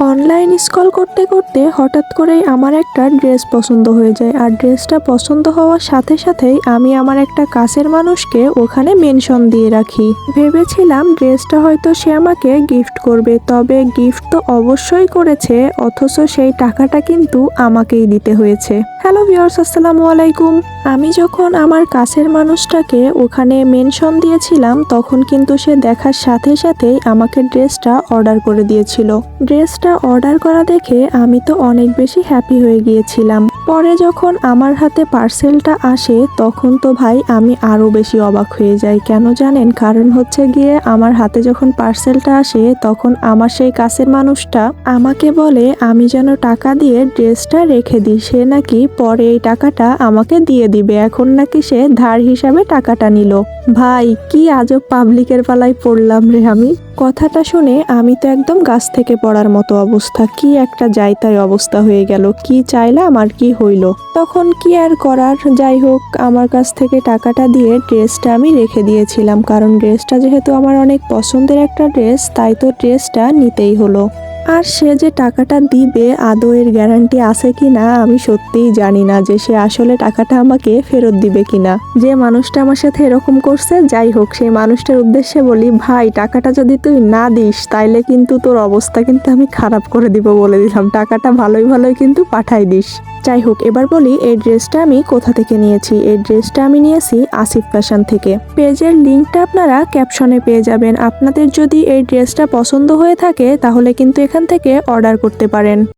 Online scroll করতে করতে হঠাৎ করেই আমার একটা ড্রেস পছন্দ হয়ে যায়, আর ড্রেসটা পছন্দ হওয়ার সাথে সাথেই আমি আমার একটা কাছের মানুষকে ওখানে মেনশন দিয়ে রাখি। ভেবেছিলাম ড্রেসটা হয়তো সে আমাকে গিফট করবে, তবে গিফট তো অবশ্যই করেছে, অথচ সেই টাকাটা কিন্তু আমাকেই দিতে হয়েছে। হ্যালো ভিউয়ার্স, আসসালামু আলাইকুম। আমি যখন আমার কাছের মানুষটাকে ওখানে মেনশন দিয়েছিলাম, তখন কিন্তু সে দেখার সাথে সাথেই আমাকে ড্রেসটা অর্ডার করে দিয়েছিল। ড্রেসটা অর্ডার করা দেখে আমি তো অনেক বেশি হ্যাপি হয়ে গিয়েছিলাম। পরে যখন আমার হাতে পার্সেলটা আসে, তখন তো ভাই আমি আরো বেশি অবাক হয়ে যাই। কেন জানেন? কারণ হচ্ছে গিয়ে আমার হাতে যখন পার্সেলটা আসে, তখন আমার সেই কাছের মানুষটা আমাকে বলে আমি যেন টাকা দিয়ে ড্রেসটা রেখে দিই, সে নাকি পরে এই টাকাটা আমাকে দিয়ে দিবে। এখন নাকি সে ধার হিসাবে টাকাটা নিল। ভাই কি আজব পাবলিকের পালায় পড়লাম রে আমি। কথাটা শুনে আমি তো একদম গাছ থেকে পড়ার মতো অবস্থা। কি একটা যাই তাই অবস্থা হয়ে গেল। কি চাইলাম আর কি হইল। তখন কি আর করার, যাই হোক আমার কাছ থেকে টাকাটা দিয়ে ড্রেসটা আমি রেখে দিয়েছিলাম, কারণ ড্রেসটা যেহেতু আমার অনেক পছন্দের একটা ড্রেস, তাই তো ড্রেসটা নিতেই হলো। আর সে যে টাকাটা দিবে আদৌ এর গ্যারান্টি আছে কিনা আমি সত্যিই জানি না, যে সে আসলে টাকাটা আমাকে ফেরত দিবে কিনা। যে মানুষটা আমার সাথে এরকম করছে, যাই হোক সেই মানুষটার উদ্দেশ্যে বলি, ভাই টাকাটা যদি তুই না দিস তাইলে কিন্তু তোর অবস্থা কিন্তু আমি খারাপ করে দিব বলে দিলাম। টাকাটা ভালোই ভালোই কিন্তু পাঠাই দিস। যাই হোক, এবার বলি এই ড্রেসটা আমি কোথা থেকে নিয়েছি। এই ড্রেসটা আমি নিয়েছি আসিফ ফ্যাশন থেকে। পেজের লিঙ্কটা আপনারা ক্যাপশনে পেয়ে যাবেন। আপনাদের যদি এই ড্রেসটা পছন্দ হয়ে থাকে তাহলে কিন্তু এখান থেকে অর্ডার করতে পারেন।